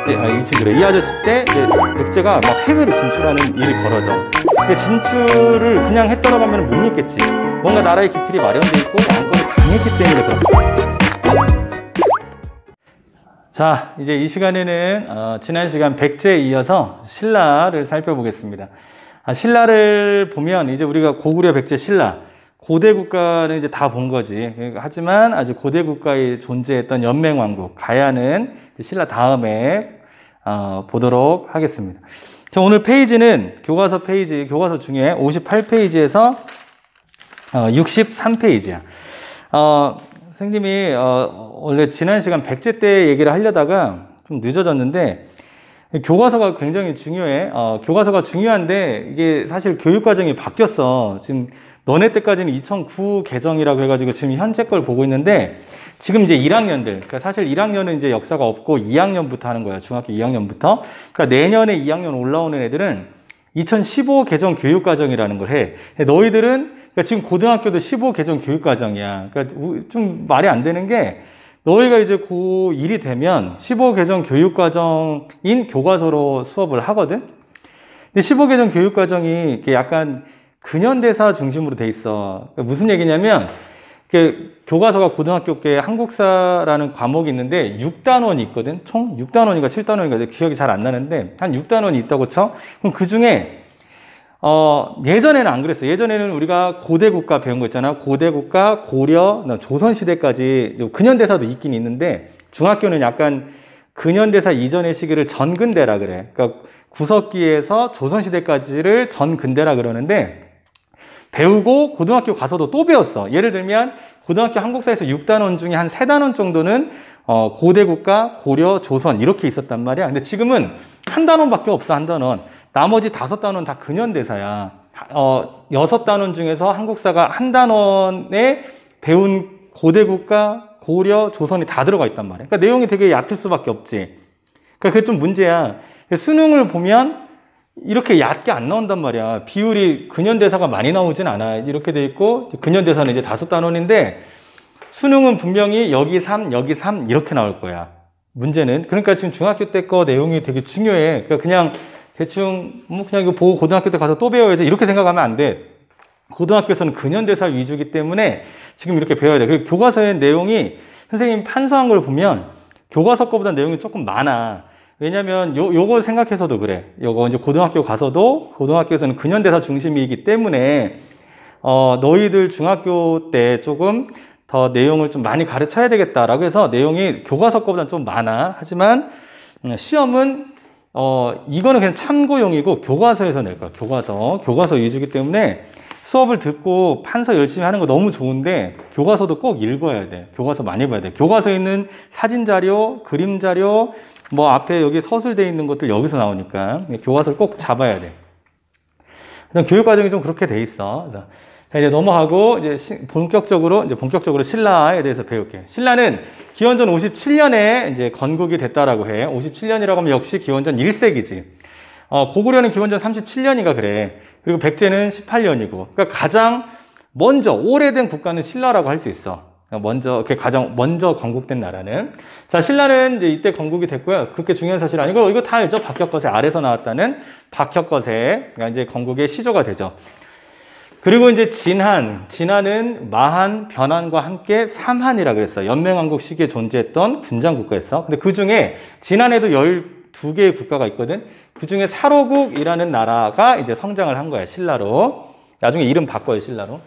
이 아저씨 때 이제 백제가 막 해외로 진출하는 일이 벌어져. 근데 진출을 그냥 해 떨어가면 못 믿겠지. 뭔가 나라의 기틀이 마련돼 있고 왕권이 강했기 때문에 그렇다. 자, 이제 이 시간에는 지난 시간 백제에 이어서 신라를 살펴보겠습니다. 신라를 보면 이제 우리가 고구려, 백제, 신라 고대 국가는 이제 다 본 거지. 하지만 아주 고대 국가에 존재했던 연맹왕국 가야는 신라 다음에 보도록 하겠습니다. 자, 오늘 페이지는 교과서 중에 58페이지에서 63페이지야. 선생님이 원래 지난 시간 백제 때 얘기를 하려다가 좀 늦어졌는데 교과서가 굉장히 중요해. 교과서가 중요한데 이게 사실 교육과정이 바뀌었어. 지금 너네 때까지는 2009 개정이라고 해가지고 지금 현재 걸 보고 있는데 지금 이제 1학년들, 그러니까 사실 1학년은 이제 역사가 없고 2학년부터 하는 거야. 중학교 2학년부터. 그러니까 내년에 2학년 올라오는 애들은 2015 개정 교육과정이라는 걸 해. 너희들은 그러니까 지금 고등학교도 15 개정 교육과정이야. 그러니까 좀 말이 안 되는 게 너희가 이제 고1이 되면 15 개정 교육과정인 교과서로 수업을 하거든. 근데 15 개정 교육과정이 약간 근현대사 중심으로 돼 있어. 그러니까 무슨 얘기냐면 교과서가 고등학교께 한국사라는 과목이 있는데 6단원이 있거든. 총 6단원인가 7단원인가 기억이 잘 안 나는데 한 6단원이 있다고 쳐. 그럼 그 중에 예전에는 안 그랬어. 예전에는 우리가 고대국가 배운 거 있잖아. 고대국가, 고려, 조선시대까지 근현대사도 있긴 있는데 중학교는 약간 근현대사 이전의 시기를 전근대라 그래. 그러니까 구석기에서 조선시대까지를 전근대라 그러는데 배우고 고등학교 가서도 또 배웠어. 예를 들면 고등학교 한국사에서 6단원 중에 한 3단원 정도는 고대국가, 고려, 조선 이렇게 있었단 말이야. 근데 지금은 한 단원밖에 없어. 한 단원. 나머지 5단원 다 근현대사야. 6단원 중에서 한국사가 한 단원에 배운 고대국가, 고려, 조선이 다 들어가 있단 말이야. 그러니까 내용이 되게 얕을 수밖에 없지. 그러니까 그게 좀 문제야. 수능을 보면 이렇게 얕게 안 나온단 말이야. 비율이 근현대사가 많이 나오진 않아. 이렇게 돼 있고 근현대사는 이제 5단원인데 수능은 분명히 여기 3, 여기 3 이렇게 나올 거야. 문제는. 그러니까 지금 중학교 때 거 내용이 되게 중요해. 그러니까 그냥 대충 그냥 이거 보고 고등학교 때 가서 또 배워야지 이렇게 생각하면 안 돼. 고등학교에서는 근현대사 위주이기 때문에 지금 이렇게 배워야 돼. 그리고 교과서의 내용이 선생님 판서한 걸 보면 교과서 거보다 내용이 조금 많아. 왜냐면 요거 생각해서도 그래. 요거 이제 고등학교 가서도 고등학교에서는 근현대사 중심이기 때문에 너희들 중학교 때 조금 더 내용을 좀 많이 가르쳐야 되겠다라고 해서 내용이 교과서 거보다 좀 많아. 하지만 시험은 이거는 그냥 참고용이고 교과서에서 낼 거야. 교과서 위주이기 때문에 수업을 듣고 판서 열심히 하는 거 너무 좋은데 교과서도 꼭 읽어야 돼. 교과서 많이 봐야 돼. 교과서에 있는 사진 자료, 그림 자료, 뭐 앞에 여기 서술되어 있는 것들 여기서 나오니까 교과서를 꼭 잡아야 돼. 교육 과정이 좀 그렇게 돼 있어. 자, 이제 넘어가고 이제 본격적으로 신라에 대해서 배울게요. 신라는 기원전 57년에 이제 건국이 됐다라고 해. 57년이라고 하면 역시 기원전 1세기지. 고구려는 기원전 37년인가 그래. 그리고 백제는 18년이고. 그러니까 가장 먼저 오래된 국가는 신라라고 할 수 있어. 가장 먼저 건국된 나라는. 자, 신라는 이제 이때 건국이 됐고요. 그렇게 중요한 사실 아니고, 이거 다 알죠? 박혁거세, 아래서 나왔다는 박혁거세가 이제 건국의 시조가 되죠. 그리고 이제 진한은 마한, 변한과 함께 삼한이라 그랬어. 연맹왕국 시기에 존재했던 군장국가였어. 근데 그 중에 진한에도 12개의 국가가 있거든. 그 중에 사로국이라는 나라가 이제 성장을 한 거야, 신라로. 나중에 이름 바꿔요, 신라로.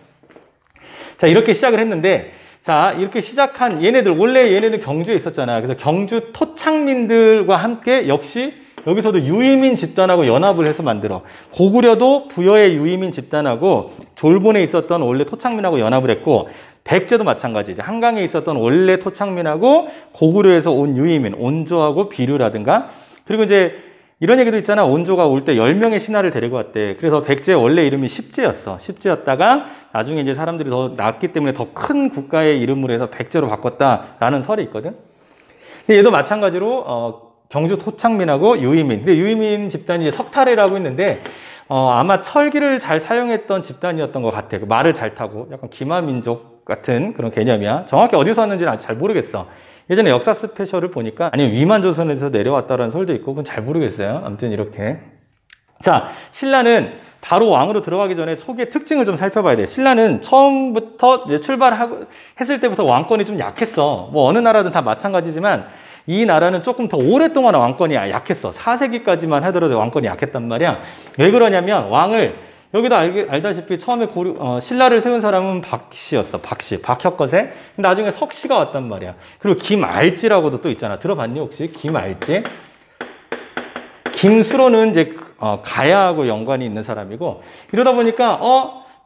자, 이렇게 시작을 했는데, 자, 이렇게 시작한 원래 얘네들 경주에 있었잖아. 그래서 경주 토착민들과 함께 역시 여기서도 유이민 집단하고 연합을 해서 만들어. 고구려도 부여의 유이민 집단하고 졸본에 있었던 원래 토착민하고 연합을 했고, 백제도 마찬가지. 이제 한강에 있었던 원래 토착민하고 고구려에서 온 유이민, 온조하고 비류라든가. 그리고 이제 이런 얘기도 있잖아. 온조가 올 때 10명의 신하를 데리고 왔대. 그래서 백제의 원래 이름이 십제였어. 십제였다가 나중에 이제 사람들이 더 낳았기 때문에 더 큰 국가의 이름으로 해서 백제로 바꿨다라는 설이 있거든. 얘도 마찬가지로 경주 토착민하고 유이민. 근데 유이민 집단이 이제 석탈이라고 했는데 아마 철기를 잘 사용했던 집단이었던 것 같아. 말을 잘 타고 약간 기마민족 같은 그런 개념이야. 정확히 어디서 왔는지는 아직 잘 모르겠어. 예전에 역사 스페셜을 보니까 아니면 위만조선에서 내려왔다라는 설도 있고 그건 잘 모르겠어요. 아무튼 이렇게. 자, 신라는 바로 왕으로 들어가기 전에 초기의 특징을 좀 살펴봐야 돼. 신라는 처음부터 이제 했을 때부터 왕권이 좀 약했어. 뭐 어느 나라든 다 마찬가지지만 이 나라는 조금 더 오랫동안 왕권이 약했어. 4세기까지만 하더라도 왕권이 약했단 말이야. 왜 그러냐면 왕을 여기도 알다시피 처음에 신라를 세운 사람은 박씨였어. 박혁거세. 나중에 석씨가 왔단 말이야. 그리고 김알지라고도 또 있잖아. 들어봤니 혹시? 김알지? 김수로는 이제 가야하고 연관이 있는 사람이고, 이러다 보니까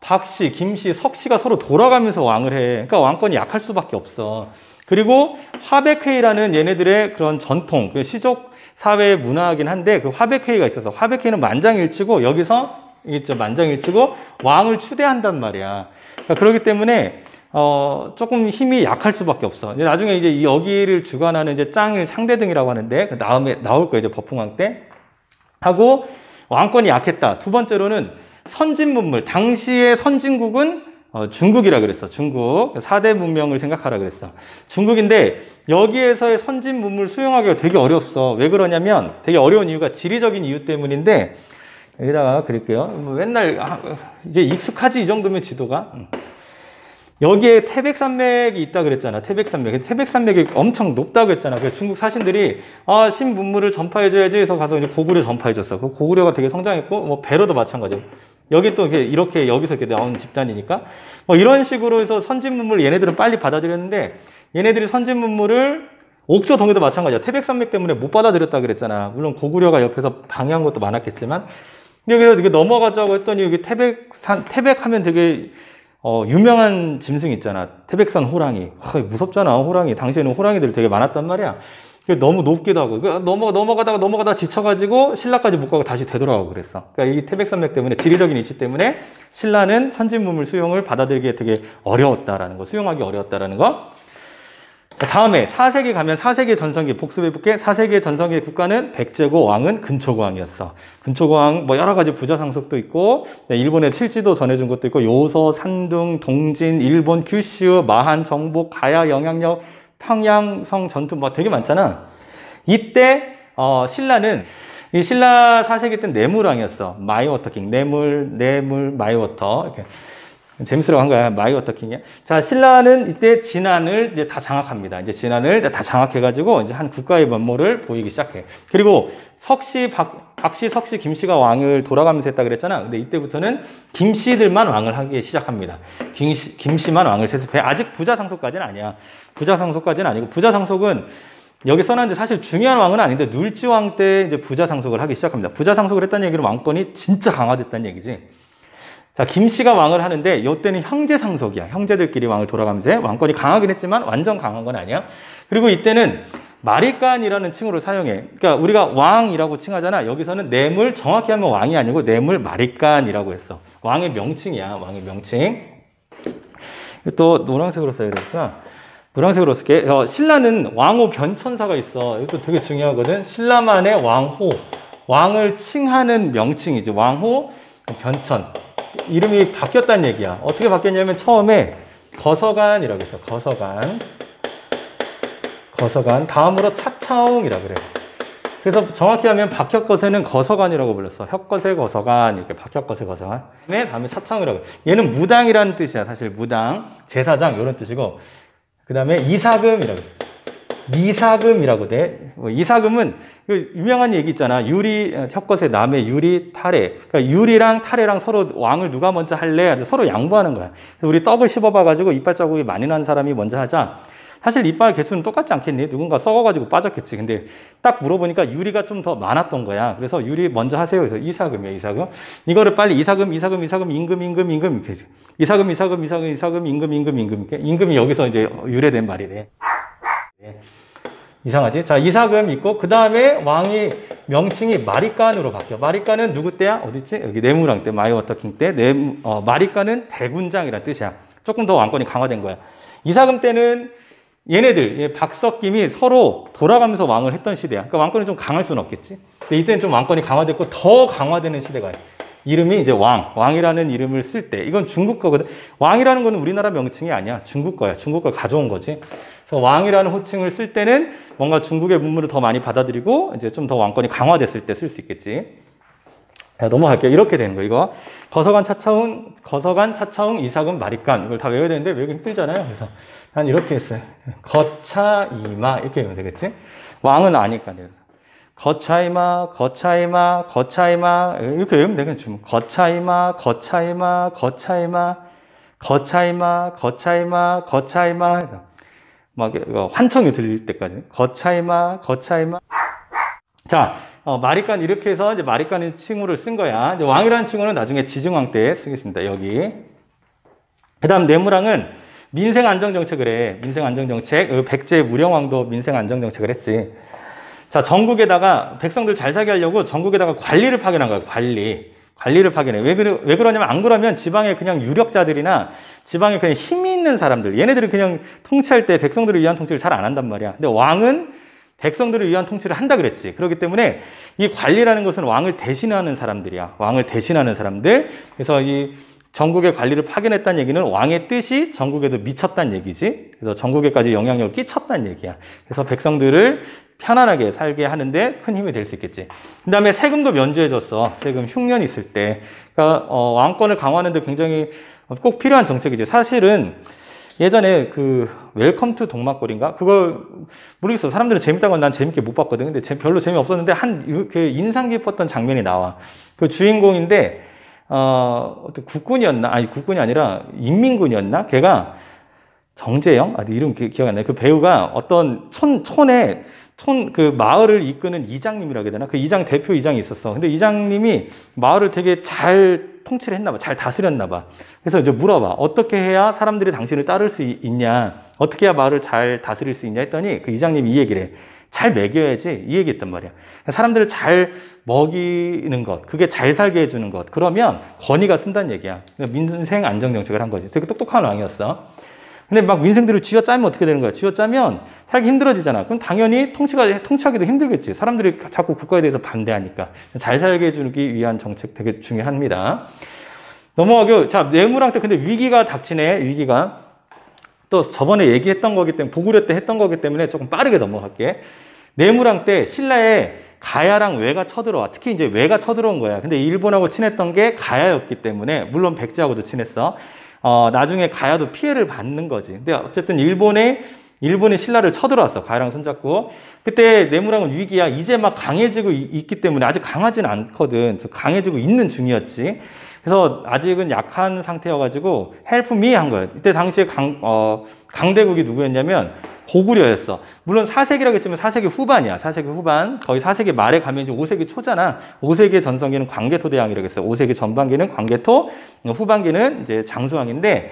박씨, 김씨, 석씨가 서로 돌아가면서 왕을 해. 그러니까 왕권이 약할 수밖에 없어. 그리고 화백회의라는 얘네들의 그런 전통, 시족 사회의 문화이긴 한데 그 화백회의가 있어서 화백회의는 만장일치고 여기서 있죠, 만장일치고 왕을 추대한단 말이야. 그러니까 그렇기 때문에 조금 힘이 약할 수밖에 없어. 나중에 이제 여기를 주관하는 이제 짱을 상대등이라고 하는데 그 다음에 나올 거예요, 이제 법흥왕 때. 하고 왕권이 약했다. 두 번째로는 선진문물. 당시의 선진국은 중국이라 그랬어. 중국. 4대 문명을 생각하라 그랬어. 중국인데 여기에서의 선진문물 수용하기가 되게 어렵어. 왜 그러냐면 되게 어려운 이유가 지리적인 이유 때문인데, 여기다가 그릴게요. 맨날 이제 익숙하지 이 정도면 지도가. 여기에 태백산맥이 있다 그랬잖아. 태백산맥. 태백산맥이 엄청 높다고 했잖아. 그래서 중국 사신들이 신문물을 전파해줘야지 해서 가서 이제 고구려 전파해줬어. 그 고구려가 되게 성장했고, 뭐 배로도 마찬가지고. 여기 또 이렇게 여기서 이렇게 나온 집단이니까 뭐 이런 식으로 해서 선진문물 얘네들은 빨리 받아들였는데, 얘네들이 선진문물을 옥조 동해도 마찬가지야. 태백산맥 때문에 못 받아들였다 그랬잖아. 물론 고구려가 옆에서 방해한 것도 많았겠지만, 여기서 이렇게 넘어가자고 했더니 여기 태백하면 되게 유명한 짐승 있잖아. 태백산 호랑이. 무섭잖아, 호랑이. 당시에는 호랑이들이 되게 많았단 말이야. 너무 높기도 하고. 넘어가다가 지쳐가지고 신라까지 못 가고 다시 되돌아가고 그랬어. 그러니까 이 태백산맥 때문에, 지리적인 이치 때문에 신라는 선진문물 수용을 받아들이기 되게 어려웠다라는 거, 수용하기 어려웠다라는 거. 다음에 4세기 가면 4세기 전성기 복습해볼게. 4세기 전성기 국가는 백제고 왕은 근초고왕이었어. 근초고왕 뭐 여러 가지 부자 상속도 있고, 일본의 칠지도 전해준 것도 있고, 요서, 산둥, 동진, 일본, 큐슈, 마한, 정복, 가야, 영향력, 평양성, 전투 뭐 되게 많잖아. 이때 신라는 이 신라 4세기 때 내물왕이었어. 마이워터킹, 내물 마이워터 이렇게. 재밌으라고 한 거야. 마이워터킹이야. 자, 신라는 이때 진안을 이제 다 장악합니다. 이제 진안을 다 장악해가지고 이제 한 국가의 면모를 보이기 시작해. 그리고 박씨, 석씨, 김씨가 왕을 돌아가면서 했다 그랬잖아. 근데 이때부터는 김씨들만 왕을 하기 시작합니다. 김씨만 왕을 세습해. 아직 부자 상속까지는 아니야. 부자 상속까지는 아니고, 부자 상속은 여기 써놨는데 사실 중요한 왕은 아닌데 눌지왕 때 이제 부자 상속을 하기 시작합니다. 부자 상속을 했다는 얘기는 왕권이 진짜 강화됐다는 얘기지. 자, 김씨가 왕을 하는데 이때는 형제 상속이야. 형제들끼리 왕을 돌아가면서 해. 왕권이 강하긴 했지만 완전 강한 건 아니야. 그리고 이때는 마리간이라는 칭호를 사용해. 그러니까 우리가 왕이라고 칭하잖아. 여기서는 내물, 정확히 하면 왕이 아니고 내물 마리간이라고 했어. 왕의 명칭이야. 왕의 명칭. 또 노란색으로 써야 되겠구나. 노란색으로 쓸게. 신라는 왕호 변천사가 있어. 이것도 되게 중요하거든. 신라만의 왕호. 왕을 칭하는 명칭이지. 왕호 변천. 이름이 바뀌었다는 얘기야. 어떻게 바뀌었냐면 처음에 거서간이라고 했어. 거서간. 다음으로 차차옹이라고 그래. 그래서 정확히 하면 박혁거세는 거서간이라고 불렀어. 혁거세 거서간, 이렇게 박혁거세 거서간. 다음에 차차옹이라고. 얘는 무당이라는 뜻이야. 사실 무당, 제사장 이런 뜻이고, 그 다음에 이사금이라고 했어. 미사금이라고 돼. 이사금은 유명한 얘기 있잖아. 혁거세 남의 유리, 타례. 그러니까 유리랑 타례랑 서로 왕을 누가 먼저 할래? 서로 양보하는 거야. 그래서 우리 떡을 씹어봐가지고 이빨 자국이 많이 난 사람이 먼저 하자. 사실 이빨 개수는 똑같지 않겠니? 누군가 썩어가지고 빠졌겠지. 근데 딱 물어보니까 유리가 좀 더 많았던 거야. 그래서 유리 먼저 하세요. 그래서 이사금이야, 이사금. 이거를 빨리 이사금, 임금, 이렇게. 이사금, 임금. 임금이 여기서 이제 유래된 말이래. 이상하지? 자, 이사금 있고, 그 다음에 왕이 명칭이 마리간으로 바뀌어. 마리간은 누구 때야? 어딨지? 여기 내무랑 때, 마이워터킹 때. 마리간은 대군장이라는 뜻이야. 조금 더 왕권이 강화된 거야. 이사금 때는 얘네들, 박석김이 서로 돌아가면서 왕을 했던 시대야. 그러니까 왕권이 좀 강할 수는 없겠지. 근데 이때는 좀 왕권이 강화됐고, 더 강화되는 시대가 이름이 이제 왕이라는 이름을 쓸 때, 이건 중국 거거든. 왕이라는 거는 우리나라 명칭이 아니야. 중국 거야. 중국 걸 가져온 거지. 그래서 왕이라는 호칭을 쓸 때는 뭔가 중국의 문물을 더 많이 받아들이고 이제 좀 더 왕권이 강화됐을 때 쓸 수 있겠지. 자, 넘어갈게요. 이렇게 되는 거 이거. 거서관, 차차웅, 이사금, 마립간. 이걸 다 외워야 되는데 외우기 힘들잖아요. 그래서 난 이렇게 했어요. 거차이마 이렇게 외우면 되겠지. 왕은 아니까. 거차이마 이렇게 외우면 되겠지. 거차이마 해서 막 환청이 들릴 때까지 거차이마. 자, 마립간 이렇게 해서 이제 마립간이 칭호를 쓴 거야. 이제 왕이라는 칭호는 나중에 지증왕 때 쓰겠습니다. 여기. 그다음 내무랑은 민생 안정 정책을 해. 민생 안정 정책. 백제 무령왕도 민생 안정 정책을 했지. 자, 전국에다가 백성들 잘 살게 하려고 전국에다가 관리를 파견한 거야. 관리를 파견해. 왜 그러냐면 안 그러면 지방에 그냥 유력자들이나 지방에 그냥 힘이 있는 사람들, 얘네들이 그냥 통치할 때 백성들을 위한 통치를 잘 안 한단 말이야. 근데 왕은 백성들을 위한 통치를 한다 그랬지. 그렇기 때문에 이 관리라는 것은 왕을 대신하는 사람들이야. 왕을 대신하는 사람들. 그래서 이 전국에 관리를 파견했다는 얘기는 왕의 뜻이 전국에도 미쳤다는 얘기지. 그래서 전국에까지 영향력을 끼쳤다는 얘기야. 그래서 백성들을 편안하게 살게 하는데 큰 힘이 될 수 있겠지. 그 다음에 세금도 면제해줬어. 세금 흉년 있을 때. 그러니까 왕권을 강화하는데 굉장히 꼭 필요한 정책이지. 사실은 예전에 그 웰컴 투 동막골인가? 그걸 모르겠어. 사람들은 재밌다고 하면 난 재밌게 못 봤거든. 근데 별로 재미없었는데 그 인상 깊었던 장면이 나와. 그 주인공인데 어떤 국군이었나? 아니 국군이 아니라 인민군이었나? 걔가 정재영? 이름 기억 안 나요. 그 배우가 어떤 촌에 그 마을을 이끄는 이장님이라고 해야 되나? 그 대표 이장이 있었어. 근데 이장님이 마을을 되게 잘 통치를 했나 봐. 잘 다스렸나 봐. 그래서 이제 물어봐. 어떻게 해야 사람들이 당신을 따를 수 있냐? 어떻게 해야 마을을 잘 다스릴 수 있냐 했더니 그 이장님이 이 얘기를 해. 잘 먹여야지. 이 얘기했단 말이야. 사람들을 잘 먹이는 것, 그게 잘 살게 해주는 것. 그러면 권위가 쓴다는 얘기야. 그러니까 민생 안정 정책을 한 거지. 되게 똑똑한 왕이었어. 근데 막 민생들을 쥐어짜면 어떻게 되는 거야? 쥐어짜면 살기 힘들어지잖아. 그럼 당연히 통치하기도 힘들겠지. 사람들이 자꾸 국가에 대해서 반대하니까. 잘 살게 해주기 위한 정책 되게 중요합니다. 넘어가고, 자, 내무랑 때 근데 위기가 닥치네, 위기가. 또 저번에 얘기했던 거기 때문에, 고구려 때 했던 거기 때문에 조금 빠르게 넘어갈게. 내무랑 때 신라에 가야랑 왜가 쳐들어와. 특히 이제 왜가 쳐들어온 거야. 근데 일본하고 친했던 게 가야였기 때문에, 물론 백제하고도 친했어. 나중에 가야도 피해를 받는 거지. 근데 어쨌든 일본이 신라를 쳐들어왔어. 가야랑 손잡고. 그때 내무랑은 위기야. 이제 막 강해지고 있기 때문에 아직 강하진 않거든. 강해지고 있는 중이었지. 그래서 아직은 약한 상태여가지고 help me 한 거예요. 이때 당시에 강대국이 누구였냐면 고구려였어. 물론 4세기라고 했지만 4세기 후반이야. 4세기 후반. 거의 4세기 말에 가면 이제 5세기 초잖아. 5세기의 전성기는 광개토대왕이라고 했어요. 5세기 전반기는 광개토, 후반기는 이제 장수왕인데,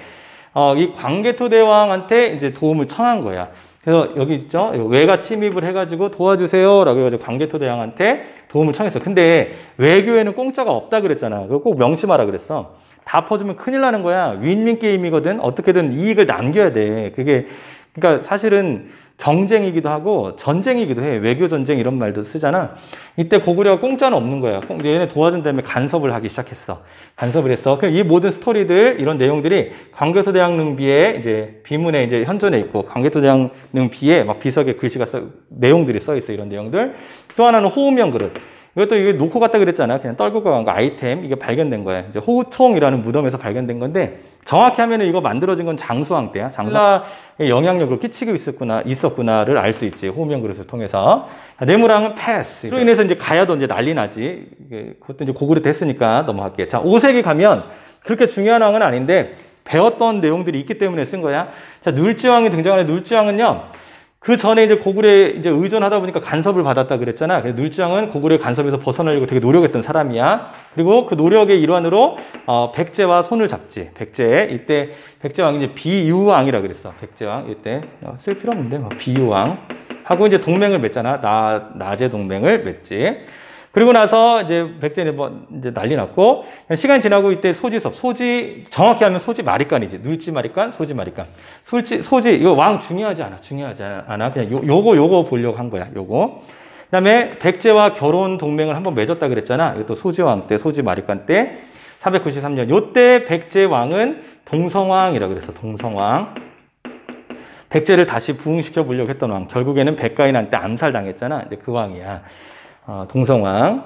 이 광개토대왕한테 이제 도움을 청한 거야. 그래서 여기 있죠. 왜가 침입을 해가지고 도와주세요. 라고 해가지고 광개토대왕한테 도움을 청했어. 근데 외교에는 공짜가 없다 그랬잖아. 그거 꼭 명심하라 그랬어. 다 퍼주면 큰일 나는 거야. 윈윈 게임이거든. 어떻게든 이익을 남겨야 돼. 그러니까 사실은 경쟁이기도 하고 전쟁이기도 해. 외교 전쟁 이런 말도 쓰잖아. 이때 고구려가 공짜는 없는 거야. 얘네 도와준 다음에 간섭을 하기 시작했어. 간섭을 했어. 이 모든 스토리들, 이런 내용들이 광개토대왕릉비에 이제 비문에 이제 현존해 있고, 광개토대왕릉비에 막 비석에 글씨가 내용들이 써 있어. 이런 내용들. 또 하나는 호우명 그릇. 이것도 이게 놓고 갔다 그랬잖아. 그냥 떨고 간 거 아이템. 이게 발견된 거야. 이제 호우총이라는 무덤에서 발견된 건데, 정확히 하면은 이거 만들어진 건 장수왕 때야. 장수왕의 영향력을 끼치고 있었구나를 알 수 있지. 호우명 그릇을 통해서. 내무랑은 패스. 그로 인해서 이제 가야도 이제 난리 나지. 그것도 이제 고구려 때 했으니까 넘어갈게. 자, 5세기 가면 그렇게 중요한 왕은 아닌데, 배웠던 내용들이 있기 때문에 쓴 거야. 자, 눌지왕이 등장하는 눌지왕은요, 그 전에 이제 고구려에 이제 의존하다 보니까 간섭을 받았다 그랬잖아. 눌지왕은 고구려의 간섭에서 벗어나려고 되게 노력했던 사람이야. 그리고 그 노력의 일환으로 백제와 손을 잡지. 이때 백제왕이 이제 비유왕이라 그랬어. 백제왕 이때 쓸 필요 없는데 비유왕 하고 이제 동맹을 맺잖아. 나제 동맹을 맺지. 그리고 나서 이제 백제는 이제 난리 났고, 시간이 지나고 이때 소지, 정확히 하면 소지 마립간이지. 눌지 마립간, 소지 마립간. 소지, 이거 왕 중요하지 않아. 그냥 요거 보려고 한 거야. 요거. 그다음에 백제와 결혼 동맹을 한번 맺었다 그랬잖아. 이것도 소지왕 때, 소지 마리관 때 493년. 요때 백제 왕은 동성왕이라고 그랬어. 동성왕. 백제를 다시 부흥시켜 보려고 했던 왕. 결국에는 백가인한테 암살당했잖아. 이제 그 왕이야. 동성왕.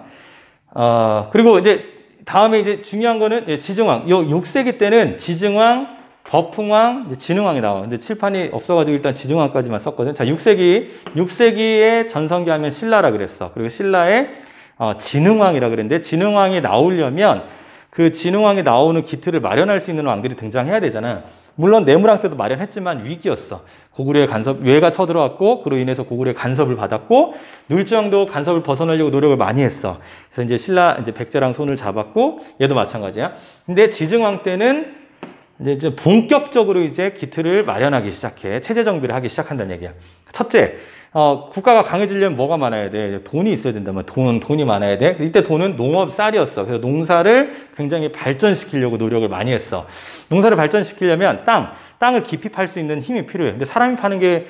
그리고 이제 다음에 이제 중요한 거는 지증왕. 요 6세기 때는 지증왕, 버풍왕, 진흥왕이 나와. 근데 칠판이 없어가지고 일단 지증왕까지만 썼거든. 자, 6세기에 전성기 하면 신라라 그랬어. 그리고 신라의 진흥왕이라 그랬는데, 진흥왕이 나오려면 그 진흥왕이 나오는 기틀을 마련할 수 있는 왕들이 등장해야 되잖아. 물론 내무랑 때도 마련했지만 위기였어. 고구려의 간섭, 외가 쳐들어왔고, 그로 인해서 고구려의 간섭을 받았고, 눌주왕도 간섭을 벗어나려고 노력을 많이 했어. 그래서 이제 이제 백제랑 손을 잡았고, 얘도 마찬가지야. 근데 지증왕 때는 이제 본격적으로 이제 기틀을 마련하기 시작해. 체제 정비를 하기 시작한다는 얘기야. 첫째, 국가가 강해지려면 뭐가 많아야 돼? 돈이 있어야 된다면 돈이 많아야 돼. 이때 돈은 농업 쌀이었어. 그래서 농사를 굉장히 발전시키려고 노력을 많이 했어. 농사를 발전시키려면 땅을 깊이 팔 수 있는 힘이 필요해. 근데 사람이 파는 게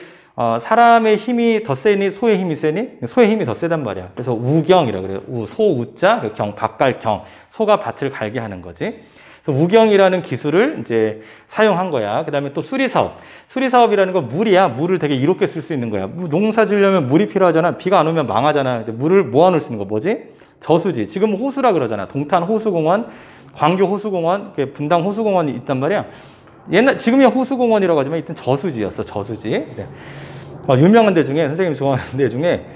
사람의 힘이 더 세니 소의 힘이 세니? 소의 힘이 더 세단 말이야. 그래서 우경이라고 그래요. 소우자, 경, 밭갈경. 소가 밭을 갈게 하는 거지. 우경이라는 기술을 이제 사용한 거야. 그 다음에 또 수리사업. 수리사업이라는 건 물이야. 물을 되게 이롭게 쓸 수 있는 거야. 농사 지으려면 물이 필요하잖아. 비가 안 오면 망하잖아. 물을 모아놓을 수 있는 거 뭐지? 저수지. 지금 호수라 그러잖아. 동탄 호수공원, 광교 호수공원, 분당 호수공원이 있단 말이야. 지금이야 호수공원이라고 하지만 이땐 저수지였어. 저수지. 네. 유명한 데 중에, 선생님이 좋아하는 데 중에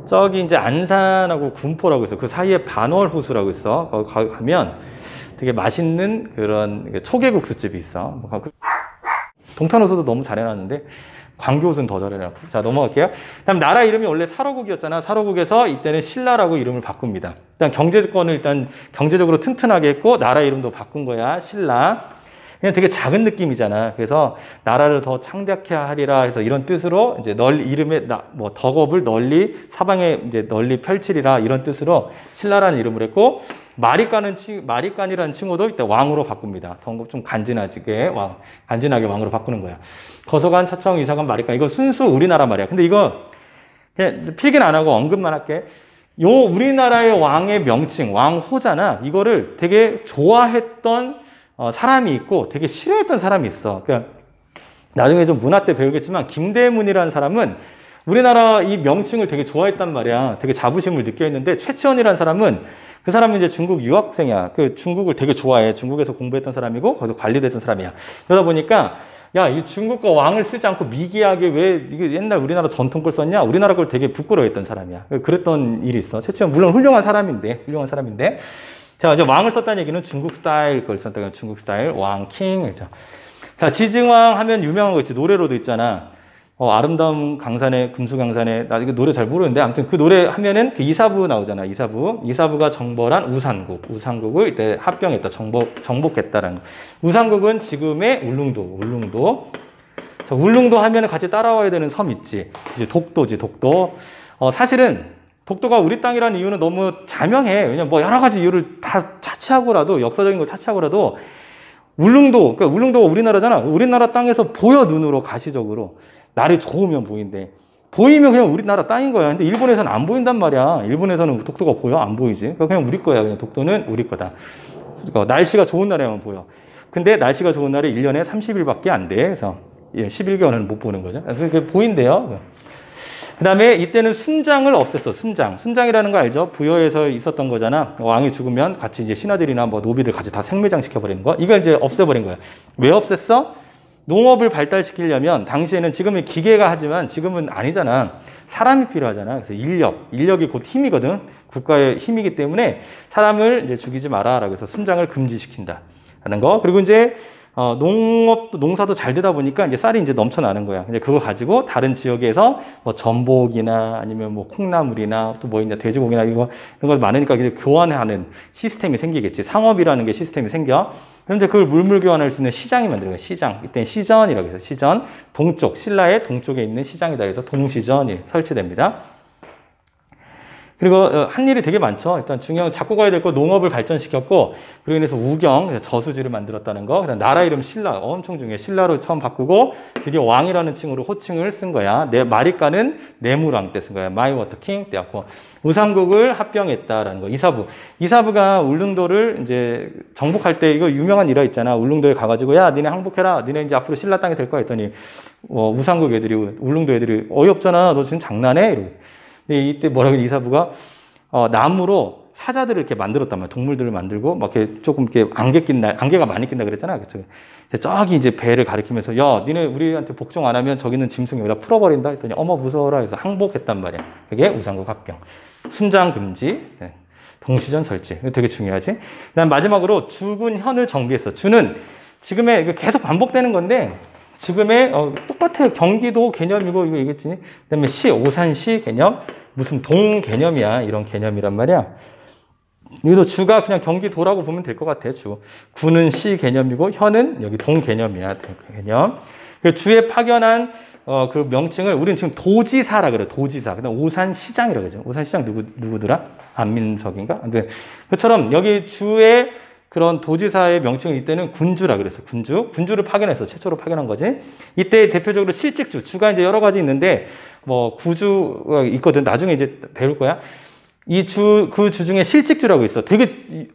저기 이제 안산하고 군포라고 있어. 그 사이에 반월 호수라고 있어. 거기 가면 되게 맛있는 그런 초계국수집이 있어. 동탄호수도 너무 잘해놨는데 광교호수는 더 잘해놨고. 자, 넘어갈게요. 그다음 나라 이름이 원래 사로국이었잖아. 사로국에서 이때는 신라라고 이름을 바꿉니다. 일단 경제권을 일단 경제적으로 튼튼하게 했고 나라 이름도 바꾼 거야. 신라. 그냥 되게 작은 느낌이잖아. 그래서 나라를 더 창대하게 하리라 해서 이런 뜻으로 이제 이름에 덕업을 널리 사방에 이제 널리 펼치리라 이런 뜻으로 신라라는 이름을 했고 마리간이라는 칭호도 이때 왕으로 바꿉니다. 좀 간지나게 왕으로 바꾸는 거야. 거서관, 차청, 이사관, 마리간 이거 순수 우리나라 말이야. 근데 이거 그냥 필기는 안 하고 언급만 할게. 요 우리나라의 왕의 명칭 왕호잖아. 이거를 되게 좋아했던 사람이 있고 되게 싫어했던 사람이 있어. 그러니까 나중에 좀 문화 때 배우겠지만 김대문이라는 사람은 우리나라 이 명칭을 되게 좋아했단 말이야. 되게 자부심을 느껴 했는데 최치원이라는 사람은 그 사람은 이제 중국 유학생이야. 그 중국을 되게 좋아해. 중국에서 공부했던 사람이고 거기서 관리됐던 사람이야. 그러다 보니까 야, 이 중국 거 왕을 쓰지 않고 미개하게 왜 이게 옛날 우리나라 전통 걸 썼냐? 우리나라 걸 되게 부끄러워했던 사람이야. 그랬던 일이 있어. 최치원 물론 훌륭한 사람인데. 자, 이제 왕을 썼다는 얘기는 중국 스타일 걸 썼다는 중국 스타일 왕 킹. 자, 지증왕 하면 유명한 거 있지. 노래로도 있잖아. 아름다운 강산에 금수강산에 나 이거 노래 잘 모르는데 아무튼 그 노래 하면은 그 이사부 나오잖아. 이사부가 정벌한 우산국을 이때 합병했다. 정복했다라는 거. 우산국은 지금의 울릉도. 자, 울릉도 하면은 같이 따라와야 되는 섬 있지. 이제 독도지. 사실은 독도가 우리 땅이라는 이유는 너무 자명해. 왜냐면 뭐 여러 가지 이유를 다 차치하고라도 역사적인 걸 차치하고라도 울릉도가 우리나라잖아. 우리나라 땅에서 보여 눈으로 가시적으로 날이 좋으면 보인대. 보이면 그냥 우리나라 땅인 거야. 근데 일본에서는 안 보인단 말이야. 일본에서는 독도가 보여? 안 보이지. 그냥 우리 거야. 그냥 독도는 우리 거다. 그러니까 날씨가 좋은 날에만 보여. 근데 날씨가 좋은 날이 1년에 30일밖에 안 돼. 그래서 11개월은 못 보는 거죠. 그래서 그게 보인대요. 그 다음에 이때는 순장을 없앴어. 순장이라는 거 알죠? 부여에서 있었던 거잖아. 왕이 죽으면 같이 이제 신하들이나 뭐 노비들 같이 다 생매장 시켜버리는 거. 이걸 이제 없애버린 거야. 왜 없앴어? 농업을 발달시키려면 당시에는 지금은 기계가 하지만 지금은 아니잖아. 사람이 필요하잖아. 그래서 인력이 곧 힘이거든. 국가의 힘이기 때문에 사람을 이제 죽이지 마라라고 해서 순장을 금지시킨다라는 거. 그리고 이제 농사도 잘 되다 보니까 이제 쌀이 이제 넘쳐나는 거야. 이제 그거 가지고 다른 지역에서 뭐 전복이나 아니면 뭐 콩나물이나 또 뭐 있냐 돼지고기나 이런 거 많으니까 이제 교환하는 시스템이 생기겠지. 상업이라는 게 시스템이 생겨. 그럼 이제 그걸 물물 교환할 수 있는 시장이 만들어요. 시장. 이때는 시전이라고 해서 시전. 신라의 동쪽에 있는 시장이다 해서 동시전이 설치됩니다. 그리고 한 일이 되게 많죠. 일단 중요한 잡고 가야 될 거 농업을 발전시켰고, 그리고 인해서 우경, 저수지를 만들었다는 거. 그다음 나라 이름 신라, 엄청 중요해. 신라로 처음 바꾸고 드디어 왕이라는 칭으로 호칭을 쓴 거야. 마리까는 내물왕 때 쓴 거야. 마이 워터 킹 때였고, 우상국을 합병했다라는 거. 이사부가 울릉도를 이제 정복할 때 이거 유명한 일화 있잖아. 울릉도에 가가지고 야 니네 항복해라. 니네 이제 앞으로 신라 땅이 될 거야 했더니 우상국 애들이 울릉도 애들이 어이없잖아. 너 지금 장난해? 이러고. 근데 이때 뭐라고 이사부가 나무로 사자들을 이렇게 만들었단 말이야. 동물들을 만들고 막 이렇게 조금 이렇게 안개가 많이 낀다 그랬잖아. 그쵸? 저기 이제 배를 가리키면서 야, 니네 우리한테 복종 안 하면 저기는 짐승 여기다 풀어버린다 했더니 어머 무서워라 해서 항복했단 말이야. 그게 우상국 합병. 순장 금지, 동시전 설치. 이거 되게 중요하지. 그다음 마지막으로 주군 현을 정비했어. 주는 지금의 이거 계속 반복되는 건데. 지금의 똑같아요. 경기도 개념이고 이거 이겠지. 그다음에 오산시 개념, 무슨 동 개념이야. 이런 개념이란 말이야. 여기도 주가 그냥 경기도라고 보면 될 것 같아. 주. 구는 시 개념이고 현은 여기 동 개념이야. 개념. 그 주에 파견한 그 명칭을 우리는 지금 도지사라 그래. 도지사. 그다음 오산시장이라고 그러죠. 오산시장 누구더라? 안민석인가? 근데 그처럼 여기 주의 그런 도지사의 명칭을 이때는 군주라 그랬어. 군주를 파견했어. 최초로 파견한 거지. 이때 대표적으로 실직주, 주가 이제 여러 가지 있는데 뭐 구주가 있거든. 나중에 이제 배울 거야. 그 주 중에 실직주라고 있어. 되게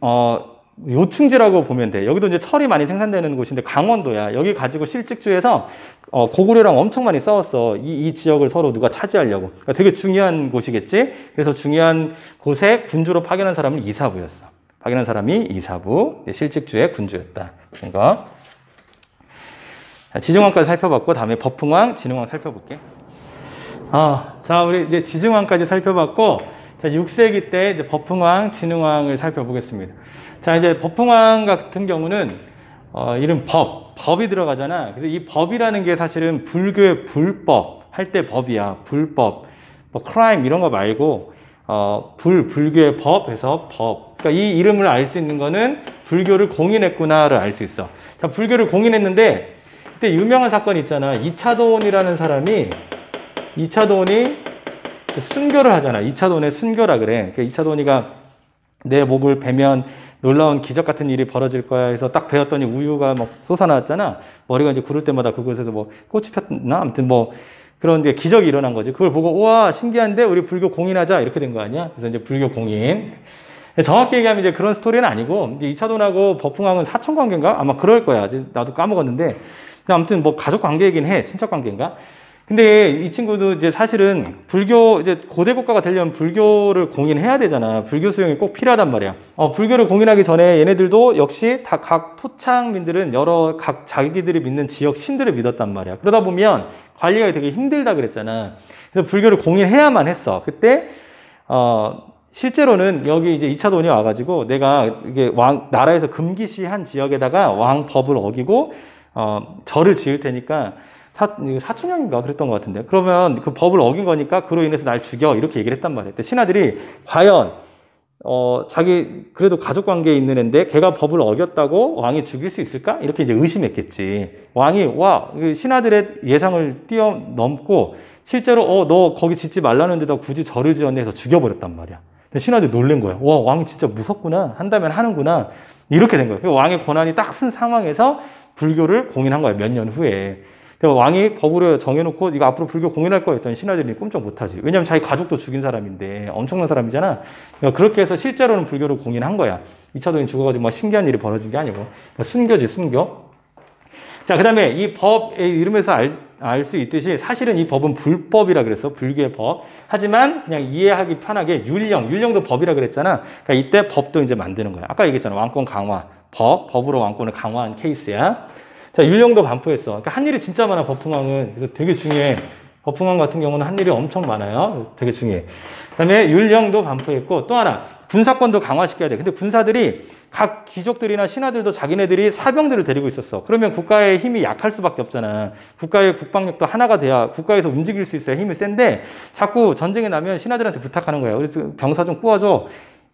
요충지라고 보면 돼. 여기도 이제 철이 많이 생산되는 곳인데 강원도야. 여기 가지고 실직주에서 고구려랑 엄청 많이 싸웠어. 이 지역을 서로 누가 차지하려고. 그러니까 되게 중요한 곳이겠지. 그래서 중요한 곳에 군주로 파견한 사람은 이사부였어. 파견한 사람이 이사부, 실직주의 군주였다. 이거. 지증왕까지 살펴봤고, 다음에 법흥왕, 진흥왕 살펴볼게. 자, 우리 이제 지증왕까지 살펴봤고, 자, 6세기 때 이제 법흥왕, 진흥왕을 살펴보겠습니다. 자, 이제 법흥왕 같은 경우는, 이름 법이 들어가잖아. 그래서 이 법이라는 게 사실은 불교의 불법, 할 때 법이야. 불법, 뭐, crime 이런 거 말고, 불교의 법에서 법. 그러니까 이 이름을 알 수 있는 거는 불교를 공인했구나를 알 수 있어. 자, 불교를 공인했는데 그때 유명한 사건이 있잖아. 이차도원이라는 사람이 이차도원이 순교를 하잖아. 이차도원의 순교라 그래. 그러니까 이차도원이가 내 목을 베면 놀라운 기적 같은 일이 벌어질 거야 해서 딱 베었더니 우유가 막 솟아나왔잖아. 머리가 이제 구를 때마다 그곳에서 뭐 꽃이 폈나? 아무튼 뭐 그런 게 기적이 일어난 거지. 그걸 보고 우와 신기한데 우리 불교 공인하자 이렇게 된 거 아니야? 그래서 이제 불교 공인. 정확히 얘기하면 이제 그런 스토리는 아니고 이제 이차돈하고 법흥왕은 사촌 관계인가? 아마 그럴 거야. 나도 까먹었는데 아무튼 뭐 가족 관계이긴 해. 친척 관계인가? 근데 이 친구도 이제 사실은 불교 이제 고대 국가가 되려면 불교를 공인해야 되잖아. 불교 수용이 꼭 필요하단 말이야. 불교를 공인하기 전에 얘네들도 역시 다 각 토착민들은 각 자기들이 믿는 지역 신들을 믿었단 말이야. 그러다 보면 관리가 되게 힘들다 그랬잖아. 그래서 불교를 공인해야만 했어. 그때 실제로는 여기 이제 이차돈이 와가지고 내가 이게 나라에서 금기시한 지역에다가 왕법을 어기고 절을 지을 테니까 사촌형인가 그랬던 것 같은데 그러면 그 법을 어긴 거니까 그로 인해서 날 죽여 이렇게 얘기를 했단 말이에요. 신하들이 과연 자기 그래도 가족 관계에 있는 애인데 걔가 법을 어겼다고 왕이 죽일 수 있을까? 이렇게 이제 의심했겠지. 왕이 신하들의 예상을 뛰어넘고 실제로 너 거기 짓지 말라는 데다 굳이 절을 지었네 해서 죽여버렸단 말이야. 근데 신하들이 놀란 거야. 와, 왕이 진짜 무섭구나. 한다면 하는구나. 이렇게 된 거야. 왕의 권한이 딱 쓴 상황에서 불교를 공인한 거야. 몇 년 후에. 왕이 법으로 정해놓고 이거 앞으로 불교 공인할 거야 했더니 신하들이 꼼짝 못하지. 왜냐면 자기 가족도 죽인 사람인데 엄청난 사람이잖아. 그러니까 그렇게 해서 실제로는 불교를 공인한 거야. 이차돈이 죽어가지고 막 신기한 일이 벌어진 게 아니고. 그러니까 순교지, 순교. 자, 그 다음에 이 법의 이름에서 알 수 있듯이 사실은 이 법은 불법이라 그랬어. 불교의 법. 하지만 그냥 이해하기 편하게 율령도 법이라 그랬잖아. 그러니까 이때 법도 이제 만드는 거야. 아까 얘기했잖아. 왕권 강화. 법으로 왕권을 강화한 케이스야. 자, 율령도 반포했어. 그러니까 한 일이 진짜 많아, 법흥왕은. 그래서 되게 중요해. 법흥왕 같은 경우는 한 일이 엄청 많아요. 되게 중요해. 그 다음에 율령도 반포했고, 또 하나, 군사권도 강화시켜야 돼. 근데 군사들이, 각 귀족들이나 신하들도 자기네들이 사병들을 데리고 있었어. 그러면 국가의 힘이 약할 수밖에 없잖아. 국가의 국방력도 하나가 돼야 국가에서 움직일 수 있어야 힘이 센데, 자꾸 전쟁이 나면 신하들한테 부탁하는 거야. 그래서 병사 좀 구워줘.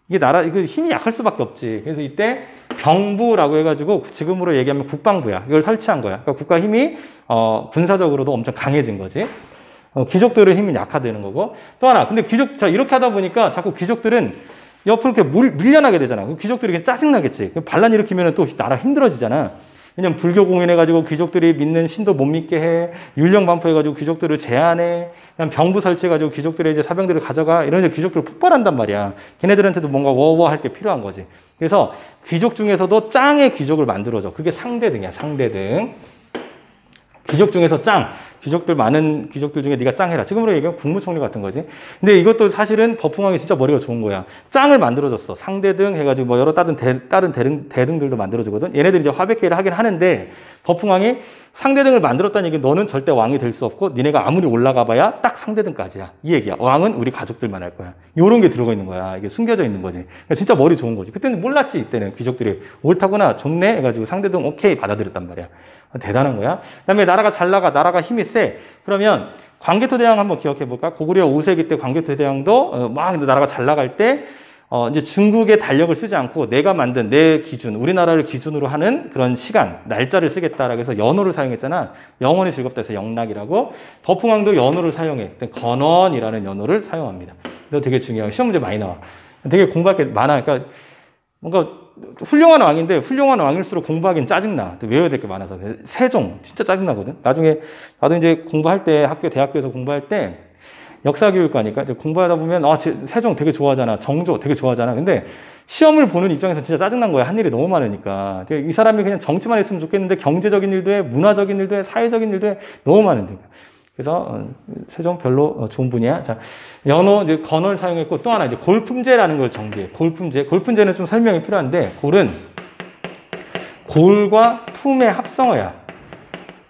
이거 힘이 약할 수밖에 없지. 그래서 이때 병부라고 해가지고 지금으로 얘기하면 국방부야. 이걸 설치한 거야. 그러니까 국가 힘이 군사적으로도 엄청 강해진 거지. 귀족들의 힘이 약화되는 거고. 또 하나, 근데 자, 이렇게 하다 보니까 자꾸 귀족들은 옆으로 이렇게 밀려나게 되잖아. 그럼 귀족들이 그냥 짜증나겠지. 반란 일으키면 또 나라 힘들어지잖아. 왜냐면 불교 공인해가지고 귀족들이 믿는 신도 못 믿게 해. 율령 반포해가지고 귀족들을 제한해. 그냥 병부 설치해가지고 귀족들의 이제 사병들을 가져가. 이런 귀족들을 폭발한단 말이야. 걔네들한테도 뭔가 워워 할 게 필요한 거지. 그래서 귀족 중에서도 짱의 귀족을 만들어줘. 그게 상대등이야, 상대등. 귀족 중에서 짱. 많은 귀족들 중에 네가 짱 해라. 지금으로 얘기하면 국무총리 같은 거지. 근데 이것도 사실은 버풍왕이 진짜 머리가 좋은 거야. 짱을 만들어줬어. 상대등 해가지고 뭐 여러 다른 대등들도 만들어주거든. 얘네들이 이제 화백회의를 하긴 하는데 버풍왕이 상대등을 만들었다는 얘기는 너는 절대 왕이 될 수 없고 니네가 아무리 올라가 봐야 딱 상대등까지야. 이 얘기야. 왕은 우리 가족들만 할 거야. 요런 게 들어가 있는 거야. 이게 숨겨져 있는 거지. 그러니까 진짜 머리 좋은 거지. 그때는 몰랐지. 이때는 귀족들이 옳다구나 좋네 해가지고 상대등 오케이 받아들였단 말이야. 대단한 거야. 그 다음에 나라가 잘 나가, 나라가 힘이 세. 그러면 광개토대왕 한번 기억해 볼까? 고구려 5세기 때 광개토대왕도 막 나라가 잘 나갈 때 이제 중국의 달력을 쓰지 않고 내가 만든 내 기준, 우리나라를 기준으로 하는 그런 시간, 날짜를 쓰겠다라고 해서 연호를 사용했잖아. 영원히 즐겁다 해서 영락이라고. 버풍왕도 연호를 사용해. 건원이라는 연호를 사용합니다. 이거 되게 중요해요. 시험 문제 많이 나와. 되게 공부할 게 많아. 그러니까 뭔가 훌륭한 왕인데 훌륭한 왕일수록 공부하기는 짜증나. 외워야 될 게 많아서. 세종 진짜 짜증나거든. 나중에 나도 이제 공부할 때 대학교에서 공부할 때 역사교육과니까 이제 공부하다 보면 세종 되게 좋아하잖아. 정조 되게 좋아하잖아. 근데 시험을 보는 입장에서 진짜 짜증난 거야. 한 일이 너무 많으니까. 이 사람이 그냥 정치만 했으면 좋겠는데 경제적인 일도 해, 문화적인 일도 해, 사회적인 일도 해. 너무 많은데. 그래서 세종 별로 좋은 분이야. 자, 연호 이제 건을 사용했고 또 하나 이제 골품제라는 걸 정비해. 골품제는 좀 설명이 필요한데 골과 품의 합성어야.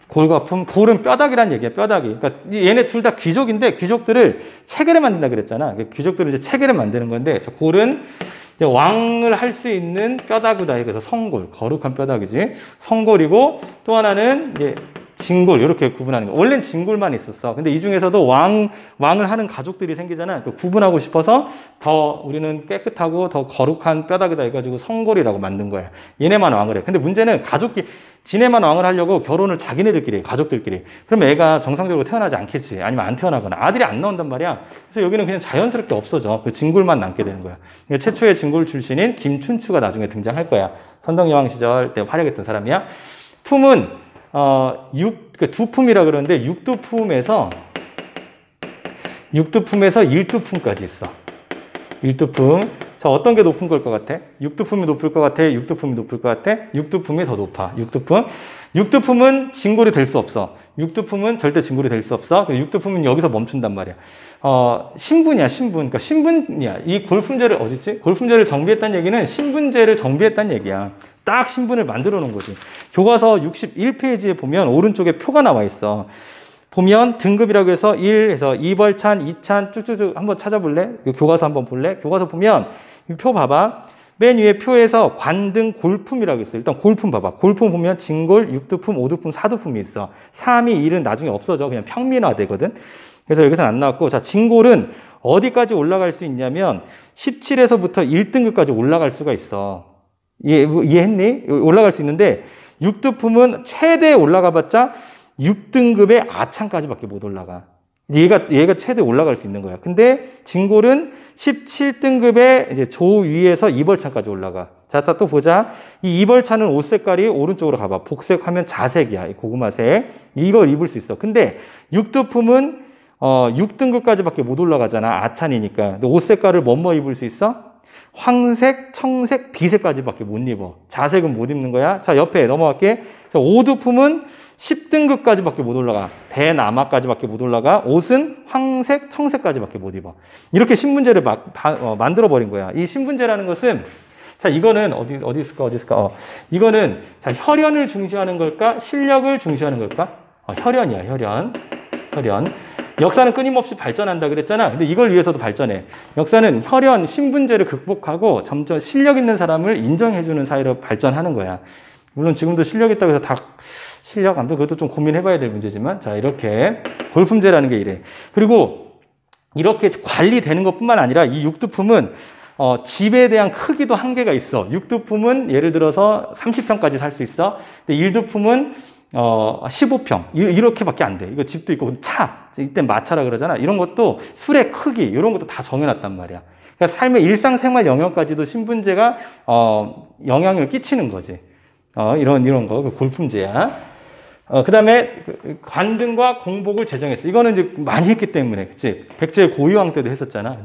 골과 품. 골은 뼈다귀란 얘기야. 뼈다귀. 그러니까 얘네 둘 다 귀족인데 귀족들을 체계를 만든다 그랬잖아. 귀족들은 이제 체계를 만드는 건데 골은 이제 왕을 할 수 있는 뼈다귀다. 그래서 성골, 거룩한 뼈다귀지. 성골이고 또 하나는 이제 진골 이렇게 구분하는 거. 원래는 진골만 있었어. 근데 이 중에서도 왕을 하는 가족들이 생기잖아. 구분하고 싶어서 더 우리는 깨끗하고 더 거룩한 뼈다귀다 해가지고 성골이라고 만든 거야. 얘네만 왕을 해. 근데 문제는 지네만 왕을 하려고 결혼을 자기네들끼리 해, 가족들끼리. 그럼 애가 정상적으로 태어나지 않겠지. 아니면 안 태어나거나 아들이 안 나온단 말이야. 그래서 여기는 그냥 자연스럽게 없어져. 그 진골만 남게 되는 거야. 최초의 진골 출신인 김춘추가 나중에 등장할 거야. 선덕여왕 시절 때 활약했던 사람이야. 품은 두품이라 그러는데 육두품에서 일두품까지 있어. 일두품. 자, 어떤 게 높은 걸 것 같아? 육두품이 높을 것 같아? 육두품이 높을 것 같아? 육두품이 더 높아. 육두품은 진골이 될 수 없어. 육두품은 절대 진골이 될 수 없어. 육두품은 여기서 멈춘단 말이야. 신분이야, 신분. 그러니까 신분이야. 이 골품제를 어딨지? 골품제를 정비했다는 얘기는 신분제를 정비했다는 얘기야. 딱 신분을 만들어 놓은 거지. 교과서 61페이지에 보면 오른쪽에 표가 나와 있어. 보면 등급이라고 해서 1 해서 2벌찬, 2찬 쭉쭉쭉 한번 찾아볼래? 교과서 한번 볼래? 교과서 보면 이 표 봐봐. 맨 위에 표에서 관등 골품이라고 있어. 일단 골품 봐봐. 골품 보면 진골, 육두품, 오두품, 사두품이 있어. 3이 1은 나중에 없어져. 그냥 평민화되거든. 그래서 여기서는 안 나왔고, 자, 진골은 어디까지 올라갈 수 있냐면 17에서부터 1등급까지 올라갈 수가 있어. 이해했니? 올라갈 수 있는데 육두품은 최대 올라가봤자 6등급의 아창까지밖에 못 올라가. 얘가 최대 올라갈 수 있는 거야. 근데 진골은 17등급의 이제 조 위에서 이벌찬까지 올라가. 자, 또 보자. 이 이벌찬은 옷 색깔이 오른쪽으로 가봐. 복색하면 자색이야. 고구마색. 이걸 입을 수 있어. 근데 육두품은 6등급까지밖에 못 올라가잖아. 아찬이니까. 근데 옷 색깔을 뭐뭐 입을 수 있어? 황색, 청색, 비색까지밖에 못 입어. 자색은 못 입는 거야. 자, 옆에 넘어갈게. 자, 오두품은 10등급까지밖에 못 올라가. 대나마까지밖에 못 올라가. 옷은 황색, 청색까지밖에 못 입어. 이렇게 신분제를 만들어버린 거야. 이 신분제라는 것은, 자, 이거는 어디 있을까? 이거는, 자, 혈연을 중시하는 걸까? 실력을 중시하는 걸까? 혈연이야, 혈연. 역사는 끊임없이 발전한다 그랬잖아. 근데 이걸 위해서도 발전해. 역사는 혈연, 신분제를 극복하고 점점 실력 있는 사람을 인정해주는 사회로 발전하는 거야. 물론 지금도 실력 있다고 해서 다 실력, 아무튼 그것도 좀 고민해봐야 될 문제지만, 자, 이렇게 골품제라는 게 이래. 그리고 이렇게 관리되는 것뿐만 아니라 이 육두품은 집에 대한 크기도 한계가 있어. 육두품은 예를 들어서 30평까지 살 수 있어. 근데 일두품은 15평 이렇게밖에 안 돼. 이거 집도 있고 차 이때 마차라 그러잖아. 이런 것도 술의 크기 이런 것도 다 정해놨단 말이야. 그러니까 삶의 일상생활 영역까지도 신분제가 영향을 끼치는 거지. 이런 거 골품제야. 그 다음에 관등과 공복을 제정했어. 이거는 이제 많이 했기 때문에, 그치? 백제 고유왕 때도 했었잖아.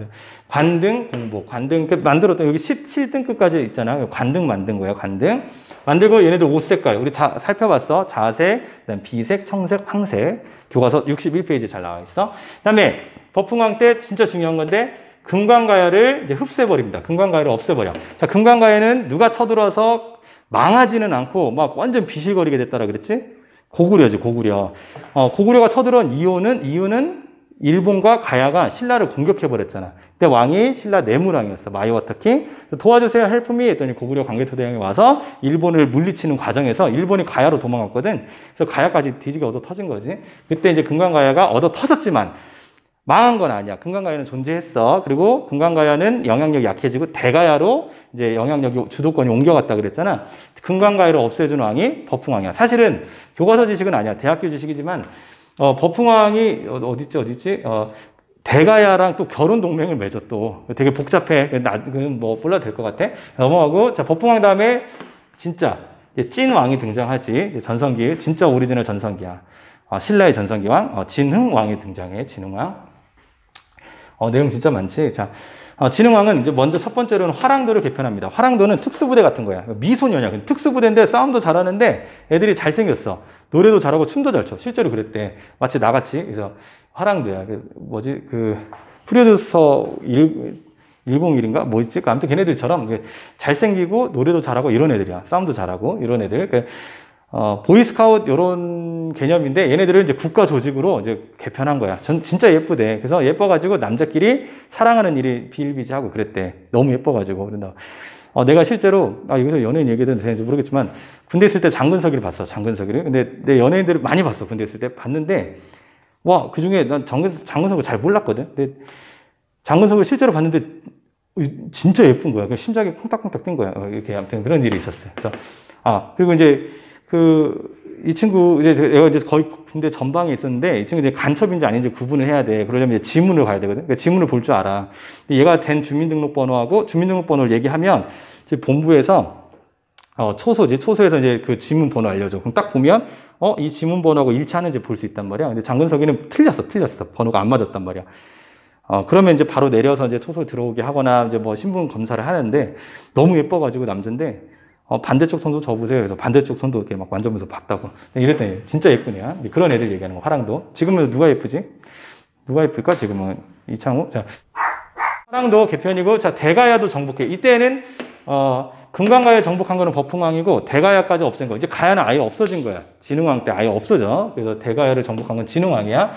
관등, 공복, 관등, 만들었던 여기 17등급까지 있잖아. 관등 만든 거야, 관등. 만들고 얘네들 옷 색깔, 우리 살펴봤어. 자색, 그다음 비색, 청색, 황색. 교과서 61페이지에 잘 나와 있어. 그 다음에 법흥왕 때 진짜 중요한 건데, 금관가야를 이제 흡수해버립니다. 금관가야를 없애버려. 자, 금관가야는 누가 쳐들어서 망하지는 않고 막 완전 비실거리게 됐다라 그랬지? 고구려지, 고구려. 고구려가 쳐들어온 이유는 일본과 가야가 신라를 공격해버렸잖아. 그때 왕이 신라 내무왕이었어. 마이와타킹. 도와주세요, 헬프미 했더니 고구려 광개토대왕이 와서 일본을 물리치는 과정에서 일본이 가야로 도망갔거든. 그래서 가야까지 뒤지게 얻어 터진 거지. 그때 이제 금강가야가 얻어 터졌지만 망한 건 아니야. 금강가야는 존재했어. 그리고 금강가야는 영향력이 약해지고 대가야로 이제 영향력이 주도권이 옮겨갔다 그랬잖아. 금강가야를 없애준 왕이 법흥왕이야. 사실은 교과서 지식은 아니야. 대학교 지식이지만 법흥왕이 어딨지? 대가야랑 또 결혼 동맹을 맺어 또. 되게 복잡해. 뭐 몰라도 될 것 같아. 넘어가고 자 법흥왕 다음에 진짜 찐 왕이 등장하지. 전성기 진짜 오리지널 전성기야. 신라의 전성기왕 진흥왕이 등장해. 진흥왕. 내용 진짜 많지. 자, 진흥왕은 이제 먼저 첫 번째로는 화랑도를 개편합니다. 화랑도는 특수부대 같은 거야. 미소녀냐. 특수부대인데 싸움도 잘하는데 애들이 잘생겼어. 노래도 잘하고 춤도 잘 춰. 실제로 그랬대. 마치 나같이. 그래서 화랑도야. 프로듀서 101인가? 뭐 있지? 아무튼 걔네들처럼 잘생기고 노래도 잘하고 이런 애들이야. 싸움도 잘하고 이런 애들. 보이스카웃 이런 개념인데 얘네들을 이제 국가 조직으로 이제 개편한 거야. 진짜 예쁘대. 그래서 예뻐가지고 남자끼리 사랑하는 일이 비일비재하고 그랬대. 너무 예뻐가지고 그런다. 내가 실제로 여기서 연예인 얘기해도 되는지 모르겠지만 군대 있을 때 장근석이를 봤어. 장근석이를. 근데 내 연예인들을 많이 봤어. 군대 있을 때 봤는데 와 그 중에 난 장근석을 잘 몰랐거든. 근데 장근석을 실제로 봤는데 진짜 예쁜 거야. 심장이 콩닥콩닥 뛴 거야. 이렇게 아무튼 그런 일이 있었어요. 그래서 그리고 이제 이 친구, 내가 거의 군대 전방에 있었는데, 이 친구 이제 간첩인지 아닌지 구분을 해야 돼. 그러려면 이제 지문을 가야 되거든. 그러니까 지문을 볼 줄 알아. 근데 얘가 된 주민등록번호하고 주민등록번호를 얘기하면, 이제 본부에서, 초소에서 이제 그 지문번호 알려줘. 그럼 딱 보면, 이 지문번호하고 일치하는지 볼 수 있단 말이야. 근데 장근석이는 틀렸어. 번호가 안 맞았단 말이야. 그러면 이제 바로 내려서 이제 초소 들어오게 하거나, 이제 뭐 신분 검사를 하는데, 너무 예뻐가지고 남잔데, 반대쪽 손도 접으세요. 그래서 반대쪽 손도 이렇게 막 만져보면서 봤다고. 이랬더니 진짜 예쁘냐? 그런 애들 얘기하는 거. 화랑도. 지금은 누가 예쁘지? 누가 예쁠까? 지금은 이창호. 자, 화랑도 개편이고, 자 대가야도 정복해. 이때는 금강가야 정복한 거는 법흥왕이고 대가야까지 없앤 거. 이제 가야는 아예 없어진 거야. 진흥왕 때 아예 없어져. 그래서 대가야를 정복한 건 진흥왕이야.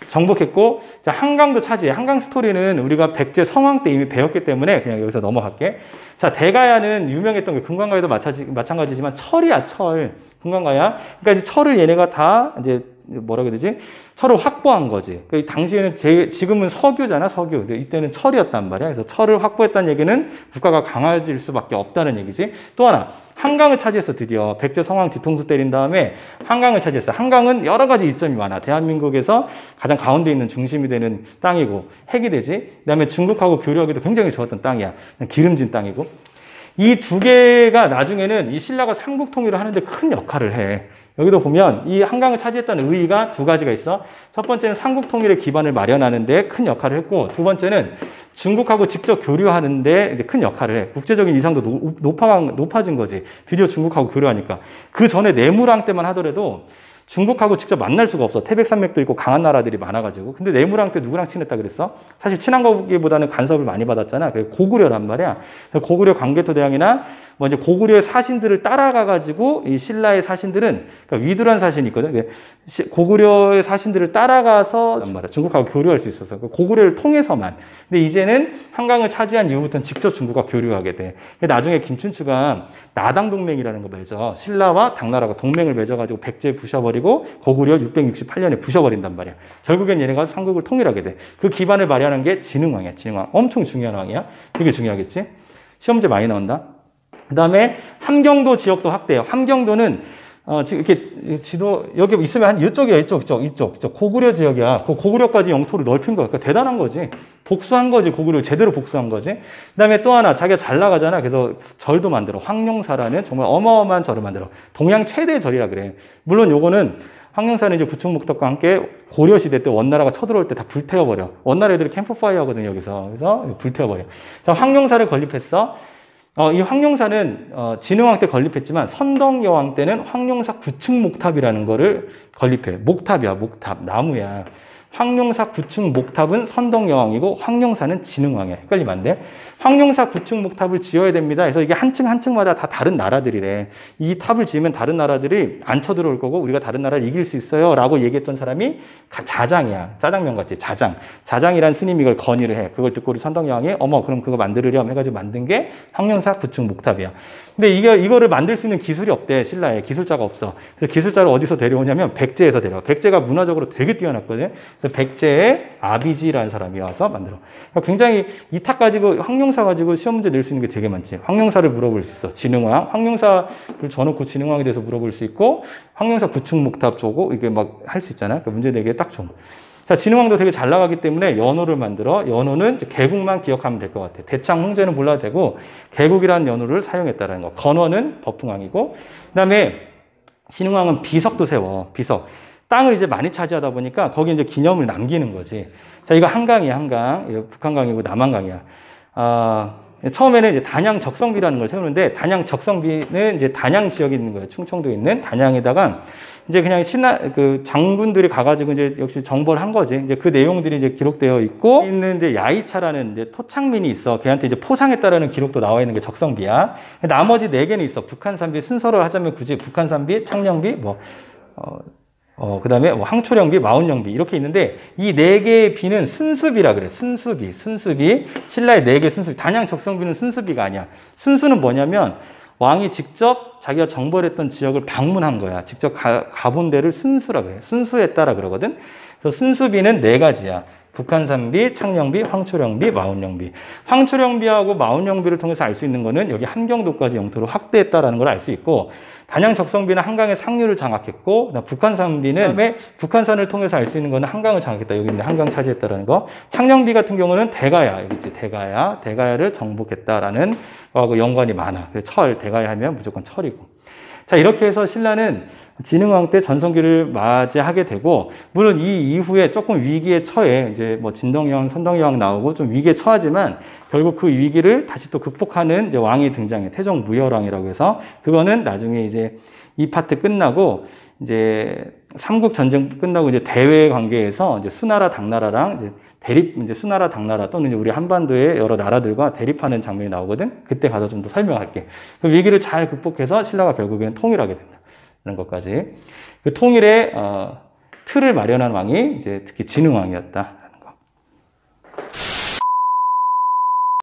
정복했고, 자 한강도 차지해. 한강 스토리는 우리가 백제 성왕 때 이미 배웠기 때문에 그냥 여기서 넘어갈게. 자, 대가야는 유명했던 게 금강가야도 마찬가지지만 철이야, 철. 금강가야. 그러니까 이제 철을 얘네가 다 이제 뭐라 그래야 되지? 철을 확보한 거지. 그러니까 당시에는 지금은 석유잖아, 석유. 근데 이때는 철이었단 말이야. 그래서 철을 확보했다는 얘기는 국가가 강해질 수밖에 없다는 얘기지. 또 하나, 한강을 차지했어, 드디어. 백제 성왕 뒤통수 때린 다음에 한강을 차지했어. 한강은 여러 가지 이점이 많아. 대한민국에서 가장 가운데 있는 중심이 되는 땅이고, 핵이 되지. 그 다음에 중국하고 교류하기도 굉장히 좋았던 땅이야. 기름진 땅이고. 이 두 개가 나중에는 이 신라가 삼국 통일을 하는데 큰 역할을 해. 여기도 보면 이 한강을 차지했다는 의의가 두 가지가 있어. 첫 번째는 삼국 통일의 기반을 마련하는 데 큰 역할을 했고, 두 번째는 중국하고 직접 교류하는 데 큰 역할을 해. 국제적인 위상도 높아진 거지. 드디어 중국하고 교류하니까. 그 전에 내무랑 때만 하더라도 중국하고 직접 만날 수가 없어. 태백산맥도 있고 강한 나라들이 많아가지고. 근데 내무랑 때 누구랑 친했다 그랬어? 사실 친한 거기보다는 간섭을 많이 받았잖아. 고구려란 말이야. 고구려 광개토대왕이나 뭐 이제 고구려의 사신들을 따라가가지고 이 신라의 사신들은 그러니까 위두란 사신이 있거든. 고구려의 사신들을 따라가서 말이야. 중국하고 교류할 수 있어서 고구려를 통해서만. 근데 이제는 한강을 차지한 이후부터는 직접 중국과 교류하게 돼. 나중에 김춘추가 나당 동맹이라는 거 맺어. 신라와 당나라가 동맹을 맺어가지고 백제 부셔버리고 고구려 668년에 부셔버린단 말이야. 결국엔 얘네가 삼국을 통일하게 돼. 그 기반을 마련한 게 진흥왕이야. 진흥왕. 엄청 중요한 왕이야. 되게 중요하겠지? 시험제 많이 나온다. 그 다음에 함경도 지역도 확대해요. 함경도는 지금 이렇게 지도, 여기 있으면 한 이쪽이야, 이쪽. 고구려 지역이야. 그 고구려까지 영토를 넓힌 거야. 그러니까 대단한 거지. 복수한 거지. 고구려를 제대로 복수한 거지. 그 다음에 또 하나, 자기가 잘 나가잖아. 그래서 절도 만들어. 황룡사라는 정말 어마어마한 절을 만들어. 동양 최대 절이라 그래. 물론 요거는 황룡사는 이제 구충목탑과 함께 고려시대 때 원나라가 쳐들어올 때 다 불태워버려. 원나라 애들이 캠프파이어 하거든요, 여기서. 그래서 불태워버려. 자, 황룡사를 건립했어. 이 황룡사는 진흥왕 때 건립했지만 선덕여왕 때는 황룡사 구층목탑이라는 거를 건립해. 목탑이야, 목탑. 나무야. 황룡사 구층 목탑은 선덕여왕이고 황룡사는 진흥왕이야. 헷갈리면 안 돼. 황룡사 구층 목탑을 지어야 됩니다. 그래서 이게 한 층 한 층마다 다 다른 나라들이래. 이 탑을 지으면 다른 나라들이 안 쳐들어올 거고 우리가 다른 나라를 이길 수 있어요. 라고 얘기했던 사람이 자장이야. 짜장면 같지. 자장. 자장이란 스님이 이걸 건의를 해. 그걸 듣고 우리 선덕여왕이 어머 그럼 그거 만들으렴 해가지고 만든 게 황룡사 구층 목탑이야. 근데 이거를 만들 수 있는 기술이 없대. 신라에. 기술자가 없어. 그래서 기술자를 어디서 데려오냐면 백제에서 데려와. 백제가 문화적으로 되게 뛰어났거든. 그래서 백제의 아비지라는 사람이 와서 만들어. 그러니까 굉장히 이 탑 가지고 황룡사 가지고 시험 문제 낼 수 있는 게 되게 많지. 황룡사를 물어볼 수 있어. 진흥왕. 황룡사를 줘놓고 진흥왕에 대해서 물어볼 수 있고 황룡사 구층목탑 조고 이게 막 할 수 있잖아. 그러니까 문제 내기에 딱 좋은. 자, 진흥왕도 되게 잘 나가기 때문에 연호를 만들어. 연호는 개국만 기억하면 될 것 같아. 대창, 홍제는 몰라도 되고 개국이라는 연호를 사용했다는 거. 건원은 버풍왕이고 그다음에 진흥왕은 비석도 세워. 비석. 땅을 이제 많이 차지하다 보니까 거기 이제 기념을 남기는 거지. 자, 이거 한강이야, 한강. 이거 북한강이고 남한강이야. 처음에는 이제 단양 적성비라는 걸 세우는데 단양 적성비는 이제 단양 지역에 있는 거예요. 충청도에 있는 단양에다가 이제 그냥 그 장군들이 가가지고 이제 역시 정벌을 한 거지. 이제 그 내용들이 이제 기록되어 있고 있는 이제 야이차라는 이제 토착민이 있어. 걔한테 이제 포상했다라는 기록도 나와 있는 게 적성비야. 나머지 4개는 있어. 북한산비 순서를 하자면 굳이 북한산비, 창녕비, 그 다음에 황초령비, 마운령비 이렇게 있는데 이 4개의 비는 순수비라 그래. 순수비. 신라의 4개 순수비. 단양 적성비는 순수비가 아니야. 순수는 뭐냐면 왕이 직접 자기가 정벌했던 지역을 방문한 거야. 직접 가본 데를 순수라 그래. 순수했다라 그러거든. 그래서 순수비는 4가지야. 북한산비, 창녕비, 황초령비, 마운령비. 황초령비하고 마운령비를 통해서 알 수 있는 거는 여기 함경도까지 영토를 확대했다라는 걸 알 수 있고 단양 적성비는 한강의 상류를 장악했고 북한산비는 북한산을 통해서 알 수 있는 거는 한강을 장악했다. 여기 있는 한강 차지했다라는 거. 창녕비 같은 경우는 대가야. 여기 있지. 대가야를 정복했다라는 거하고 연관이 많아. 그래서 대가야 하면 무조건 철이고. 자, 이렇게 해서 신라는 진흥왕 때 전성기를 맞이하게 되고, 물론 이 이후에 조금 위기에 처해, 이제 뭐 진덕여왕, 선덕여왕 나오고 좀 위기에 처하지만, 결국 그 위기를 다시 또 극복하는 이제 왕이 등장해. 태종무열왕이라고 해서, 그거는 나중에 이제 이 파트 끝나고, 이제 삼국 전쟁 끝나고 이제 대외 관계에서 이제 수나라, 당나라랑 이제 이제 수나라, 당나라 또는 이제 우리 한반도의 여러 나라들과 대립하는 장면이 나오거든. 그때 가서 좀 더 설명할게. 그 위기를 잘 극복해서 신라가 결국에는 통일하게 된다. 라는 것까지. 그 통일의 틀을 마련한 왕이 이제 특히 진흥왕이었다.